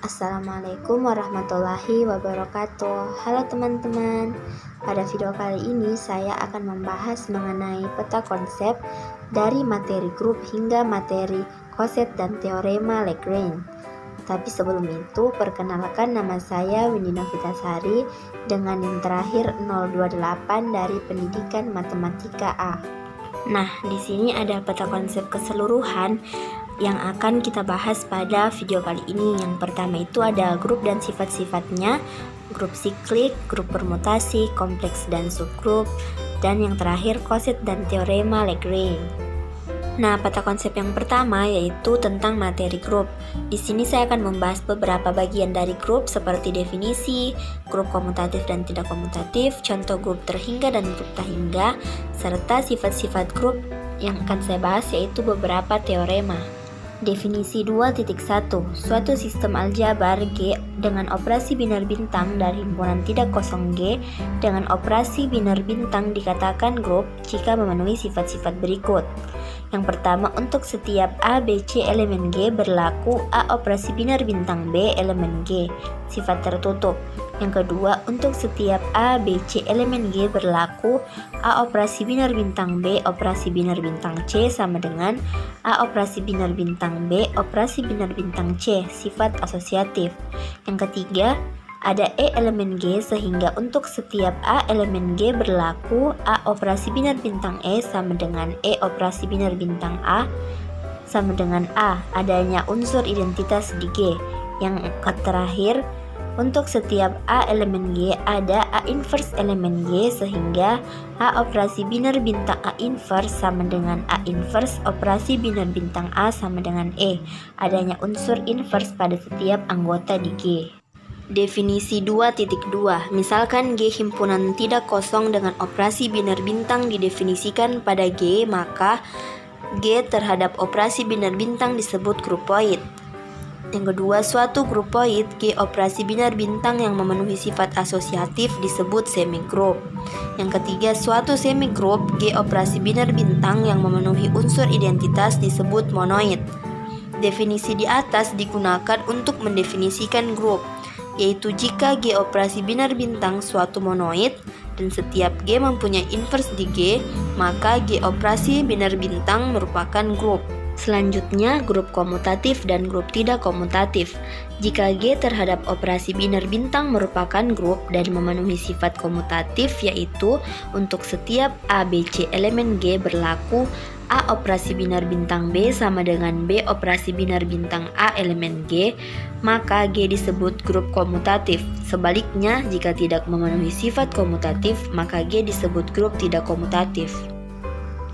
Assalamualaikum warahmatullahi wabarakatuh. Halo teman-teman, pada video kali ini saya akan membahas mengenai peta konsep dari materi grup hingga materi koset dan teorema Lagrange. Tapi sebelum itu, perkenalkan, nama saya Windy Novitasari dengan NIM terakhir 028 dari Pendidikan Matematika A. Nah, di sini ada peta konsep keseluruhan yang akan kita bahas pada video kali ini. Yang pertama itu ada grup dan sifat-sifatnya, grup siklik, grup permutasi, kompleks dan subgrup, dan yang terakhir koset dan teorema Lagrange. Nah, peta konsep yang pertama yaitu tentang materi grup. Di sini saya akan membahas beberapa bagian dari grup seperti definisi, grup komutatif dan tidak komutatif, contoh grup terhingga dan grup tak hingga, serta sifat-sifat grup yang akan saya bahas yaitu beberapa teorema. Definisi 2.1. Suatu sistem aljabar G dengan operasi binar bintang dari himpunan tidak kosong G dengan operasi binar bintang dikatakan grup jika memenuhi sifat-sifat berikut. Yang pertama, untuk setiap A, B, C elemen G berlaku A operasi binar bintang B elemen G, sifat tertutup. Yang kedua, untuk setiap A, B, C elemen G berlaku A operasi binar bintang B operasi binar bintang C sama dengan A operasi binar bintang B operasi binar bintang C, sifat asosiatif. Yang ketiga, ada E elemen G sehingga untuk setiap A elemen G berlaku A operasi binar bintang E sama dengan E operasi binar bintang A sama dengan A, adanya unsur identitas di G. Yang terakhir, untuk setiap A elemen G ada A inverse elemen G sehingga A operasi binar bintang A inverse sama dengan A inverse operasi binar bintang A sama dengan E, adanya unsur inverse pada setiap anggota di G. Definisi 2.2. Misalkan G himpunan tidak kosong dengan operasi binar bintang didefinisikan pada G, maka G terhadap operasi binar bintang disebut grupoid. Yang kedua, suatu grupoid G operasi binar bintang yang memenuhi sifat asosiatif disebut semigrup. Yang ketiga, suatu semigrup G operasi binar bintang yang memenuhi unsur identitas disebut monoid. Definisi di atas digunakan untuk mendefinisikan grup, yaitu jika G operasi binar bintang suatu monoid dan setiap G mempunyai inverse di G, maka G operasi binar bintang merupakan grup. Selanjutnya, grup komutatif dan grup tidak komutatif. Jika G terhadap operasi binar bintang merupakan grup dan memenuhi sifat komutatif, yaitu untuk setiap A, B, C elemen G berlaku A operasi binar bintang B sama dengan B operasi binar bintang A elemen G, maka G disebut grup komutatif. Sebaliknya, jika tidak memenuhi sifat komutatif, maka G disebut grup tidak komutatif.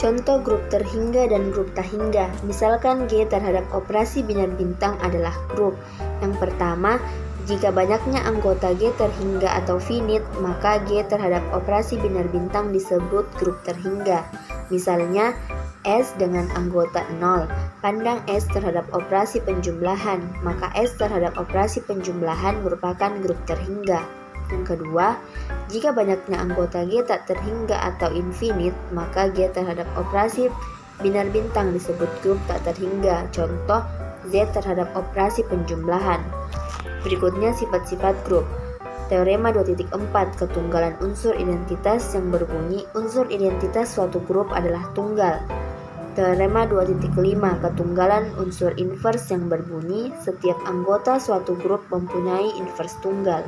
Contoh grup terhingga dan grup tak hingga. Misalkan G terhadap operasi binar bintang adalah grup. Yang pertama, jika banyaknya anggota G terhingga atau finite, maka G terhadap operasi binar bintang disebut grup terhingga. Misalnya, S dengan anggota 0. Pandang S terhadap operasi penjumlahan, maka S terhadap operasi penjumlahan merupakan grup terhingga. Yang kedua, jika banyaknya anggota G tak terhingga atau infinite, maka G terhadap operasi binar bintang disebut grup tak terhingga. Contoh, Z terhadap operasi penjumlahan. Berikutnya sifat-sifat grup. Teorema 2.4, ketunggalan unsur identitas yang berbunyi unsur identitas suatu grup adalah tunggal. Teorema 2.5, ketunggalan unsur inverse yang berbunyi setiap anggota suatu grup mempunyai inverse tunggal.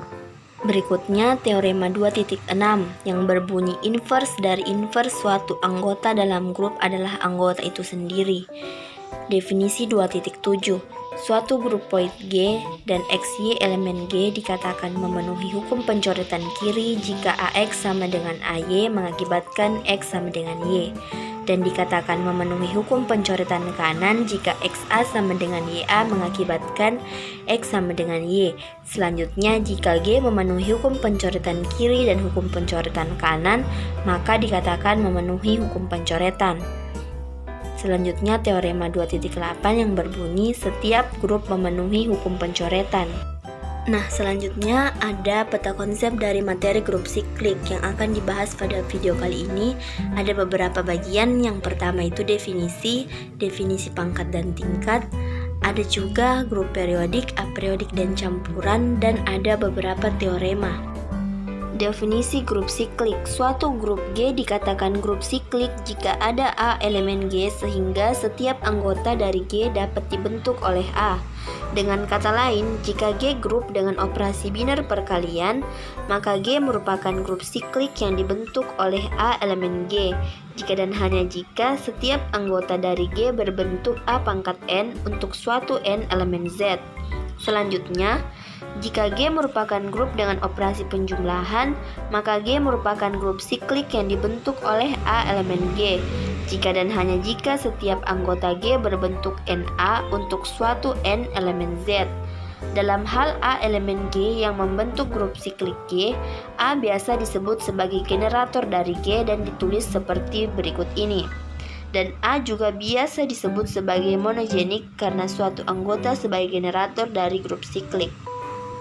Berikutnya teorema 2.6 yang berbunyi inverse dari inverse suatu anggota dalam grup adalah anggota itu sendiri. Definisi 2.7. Suatu grupoid G dan XY elemen G dikatakan memenuhi hukum pencoretan kiri jika AX sama dengan AY mengakibatkan X sama dengan Y, dan dikatakan memenuhi hukum pencoretan kanan jika XA sama dengan YA mengakibatkan X sama dengan Y. Selanjutnya, jika G memenuhi hukum pencoretan kiri dan hukum pencoretan kanan, maka dikatakan memenuhi hukum pencoretan. Selanjutnya, teorema 2.8 yang berbunyi setiap grup memenuhi hukum pencoretan. Nah, selanjutnya ada peta konsep dari materi grup siklik yang akan dibahas pada video kali ini. Ada beberapa bagian. Yang pertama itu definisi pangkat dan tingkat, Ada juga grup periodik, apriodik, dan campuran, dan ada beberapa teorema. Definisi grup siklik. Suatu grup G dikatakan grup siklik jika ada A elemen G sehingga setiap anggota dari G dapat dibentuk oleh A. Dengan kata lain, jika G grup dengan operasi biner perkalian, maka G merupakan grup siklik yang dibentuk oleh A elemen G. Jika dan hanya jika setiap anggota dari G berbentuk A pangkat N untuk suatu N elemen Z. Selanjutnya, jika G merupakan grup dengan operasi penjumlahan, maka G merupakan grup siklik yang dibentuk oleh A elemen G. Jika dan hanya jika setiap anggota G berbentuk NA untuk suatu N elemen Z. Dalam hal A elemen G yang membentuk grup siklik G, A biasa disebut sebagai generator dari G dan ditulis seperti berikut ini. Dan A juga biasa disebut sebagai monogenik karena suatu anggota sebagai generator dari grup siklik.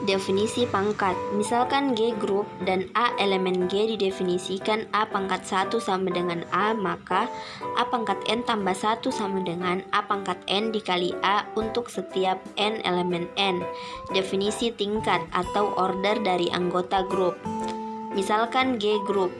Definisi pangkat. Misalkan G grup dan A elemen G didefinisikan A pangkat 1 sama dengan A, maka A pangkat N tambah 1 sama dengan A pangkat N dikali A untuk setiap N elemen N. Definisi tingkat atau order dari anggota grup. Misalkan G grup,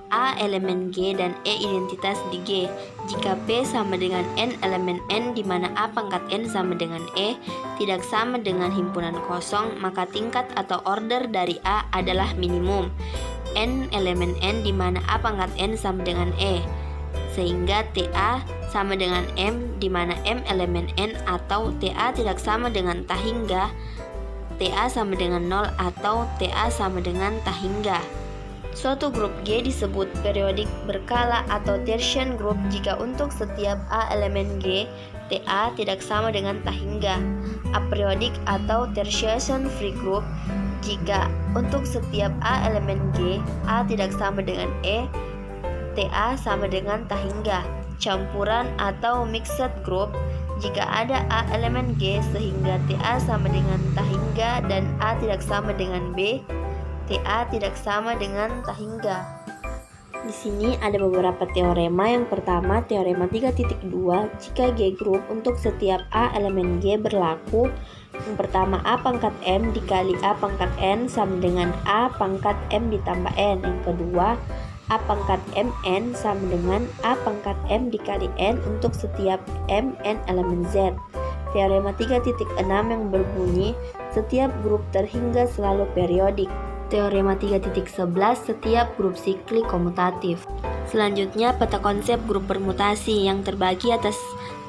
A elemen G dan E identitas di G. Jika P sama dengan N elemen N di mana A pangkat N sama dengan E tidak sama dengan himpunan kosong, maka tingkat atau order dari A adalah minimum N elemen N di mana A pangkat N sama dengan E, sehingga TA sama dengan M di mana M elemen N, atau TA tidak sama dengan tak hingga, TA sama dengan 0 atau TA sama dengan tak hingga. Suatu grup G disebut periodik berkala atau tertian group jika untuk setiap A elemen G, TA tidak sama dengan tak hingga. Apriodik atau tertiation free group jika untuk setiap A elemen G, A tidak sama dengan E, TA sama dengan tak hingga. Campuran atau mixed group jika ada A elemen G sehingga TA sama dengan tak hingga dan A tidak sama dengan B, TA tidak sama dengan tak hingga. Di sini ada beberapa teorema. Yang pertama, teorema 3.2, jika G grup untuk setiap A elemen G berlaku. Yang pertama, A pangkat M dikali A pangkat N sama dengan A pangkat M ditambah N. Yang kedua, A pangkat MN sama dengan A pangkat M dikali N untuk setiap MN elemen Z. Teorema 3.6 yang berbunyi, setiap grup terhingga selalu periodik. Teorema 3.11, setiap grup siklik komutatif. Selanjutnya, peta konsep grup permutasi yang terbagi atas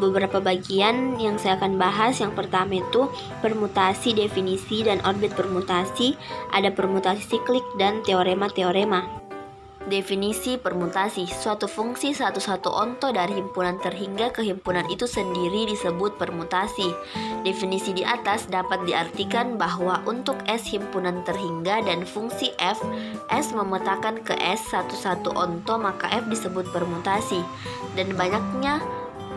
beberapa bagian yang saya akan bahas. Yang pertama itu permutasi, definisi, dan orbit permutasi. Ada permutasi siklik dan teorema-teorema. Definisi permutasi, suatu fungsi satu-satu onto dari himpunan terhingga ke himpunan itu sendiri disebut permutasi. Definisi di atas dapat diartikan bahwa untuk S himpunan terhingga dan fungsi F, S memetakan ke S satu-satu onto, maka F disebut permutasi. Dan banyaknya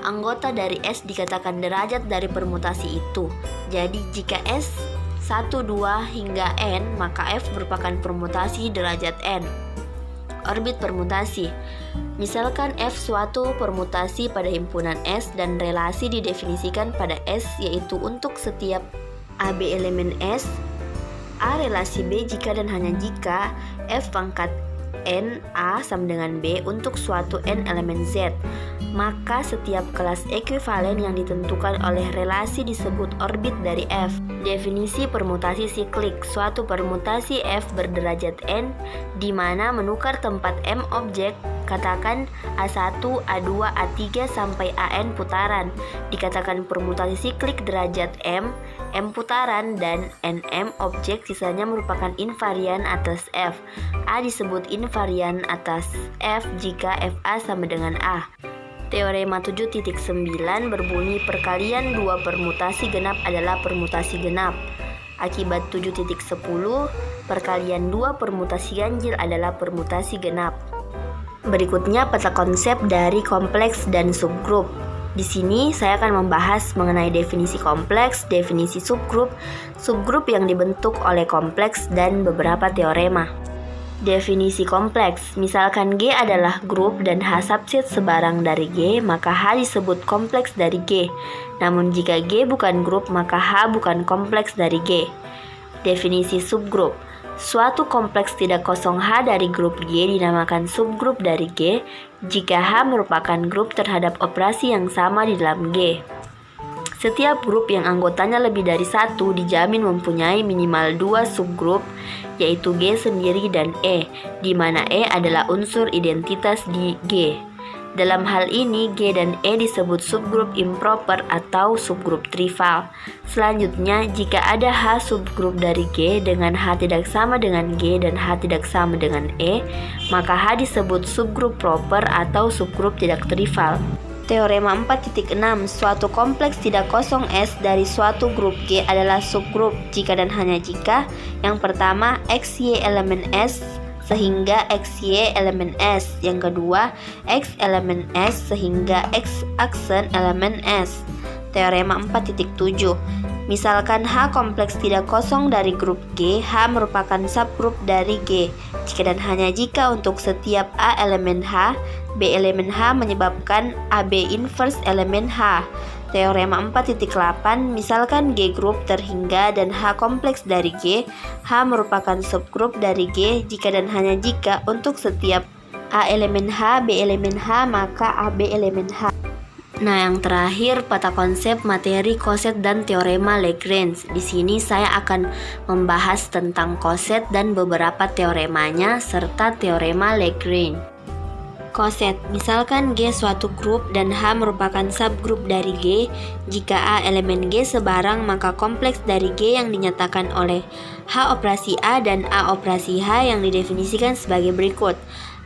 anggota dari S dikatakan derajat dari permutasi itu. Jadi jika S 1, 2 hingga N, maka F merupakan permutasi derajat N. Orbit permutasi. Misalkan F suatu permutasi pada himpunan S dan relasi didefinisikan pada S, yaitu untuk setiap AB elemen S, A relasi B jika dan hanya jika F pangkat N A sama dengan B untuk suatu N elemen Z. Maka setiap kelas ekuivalen yang ditentukan oleh relasi disebut orbit dari F. Definisi permutasi siklik, suatu permutasi F berderajat N di mana menukar tempat M objek, katakan A1, A2, A3 sampai AN putaran, dikatakan permutasi siklik derajat M, M putaran, dan NM objek sisanya merupakan invarian atas F. A disebut invarian atas F jika FA sama dengan A. Teorema 7.9 berbunyi perkalian dua permutasi genap adalah permutasi genap. Akibat 7.10, perkalian dua permutasi ganjil adalah permutasi genap. Berikutnya peta konsep dari kompleks dan subgrup. Di sini saya akan membahas mengenai definisi kompleks, definisi subgrup, subgrup yang dibentuk oleh kompleks, dan beberapa teorema. Definisi kompleks, misalkan G adalah grup dan H subset sebarang dari G, maka H disebut kompleks dari G. Namun jika G bukan grup, maka H bukan kompleks dari G. Definisi subgrup, suatu kompleks tidak kosong H dari grup G dinamakan subgrup dari G jika H merupakan grup terhadap operasi yang sama di dalam G. Setiap grup yang anggotanya lebih dari satu dijamin mempunyai minimal 2 subgrup, yaitu G sendiri dan E, di mana E adalah unsur identitas di G. Dalam hal ini, G dan E disebut subgrup improper atau subgrup trivial. Selanjutnya, jika ada H subgrup dari G dengan H tidak sama dengan G dan H tidak sama dengan E, maka H disebut subgrup proper atau subgrup tidak trivial. Teorema 4.6, suatu kompleks tidak kosong S dari suatu grup G adalah subgrup jika dan hanya jika yang pertama XY elemen S sehingga XY elemen S, yang kedua X elemen S sehingga X aksen elemen S. Teorema 4.7, misalkan H kompleks tidak kosong dari grup G, H merupakan subgrup dari G jika dan hanya jika untuk setiap A elemen H, B elemen H menyebabkan AB inverse elemen H. Teorema 4.8, misalkan G grup terhingga dan H kompleks dari G, H merupakan subgrup dari G jika dan hanya jika untuk setiap A elemen H, B elemen H, maka AB elemen H. Nah, yang terakhir peta konsep materi koset dan teorema Lagrange. Di sini saya akan membahas tentang koset dan beberapa teoremanya serta teorema Lagrange. Koset, misalkan G suatu grup dan H merupakan subgrup dari G. Jika A elemen G sebarang, maka kompleks dari G yang dinyatakan oleh H operasi A dan A operasi H yang didefinisikan sebagai berikut.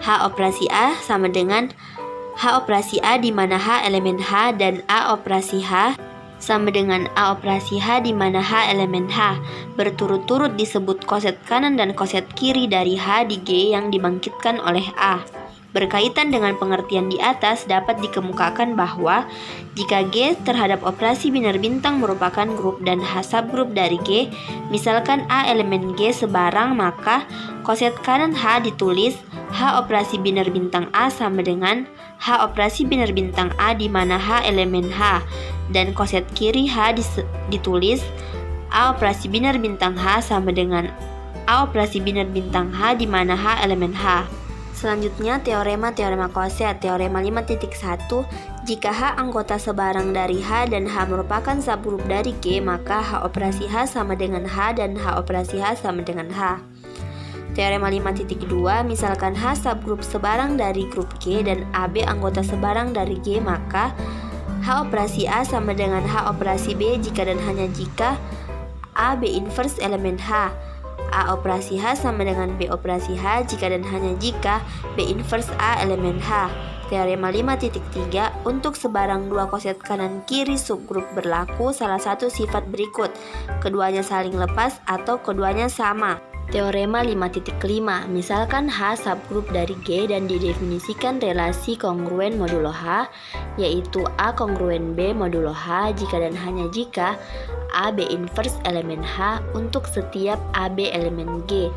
H operasi A sama dengan H operasi A di mana H elemen H dan A operasi H sama dengan A operasi H di mana H elemen H. Berturut-turut disebut koset kanan dan koset kiri dari H di G yang dibangkitkan oleh A. Berkaitan dengan pengertian di atas, dapat dikemukakan bahwa jika G terhadap operasi biner bintang merupakan grup dan H subgrup dari G, misalkan A elemen G sebarang, maka koset kanan H ditulis H operasi biner bintang A sama dengan H operasi biner bintang A di mana H elemen H, dan koset kiri H ditulis A operasi biner bintang H sama dengan A operasi biner bintang H di mana H elemen H. Selanjutnya teorema koset. Teorema 5.1, jika H anggota sebarang dari H dan H merupakan subgrup dari G, maka H operasi H sama dengan H dan H operasi H sama dengan H. Teorema 5.2, misalkan H subgrup sebarang dari grup G dan AB anggota sebarang dari G, maka H operasi A sama dengan H operasi B jika dan hanya jika A B inverse elemen H. A operasi H sama dengan B operasi H jika dan hanya jika B inverse A elemen H. Teorema 5.3, untuk sebarang dua koset kanan kiri subgrup berlaku salah satu sifat berikut, keduanya saling lepas atau keduanya sama. Teorema 5.5, misalkan H subgrup dari G dan didefinisikan relasi kongruen modulo H, yaitu A kongruen B modulo H jika dan hanya jika AB inverse elemen H untuk setiap AB elemen G,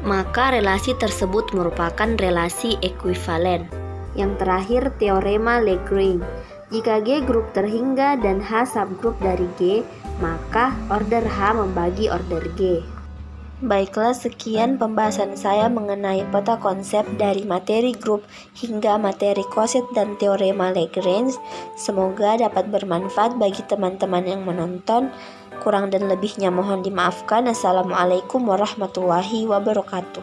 maka relasi tersebut merupakan relasi ekuivalen. Yang terakhir, teorema Lagrange. Jika G grup terhingga dan H subgrup dari G, maka order H membagi order G. Baiklah, sekian pembahasan saya mengenai peta konsep dari materi grup hingga materi koset dan teorema Lagrange. Semoga dapat bermanfaat bagi teman-teman yang menonton. Kurang dan lebihnya mohon dimaafkan. Assalamualaikum warahmatullahi wabarakatuh.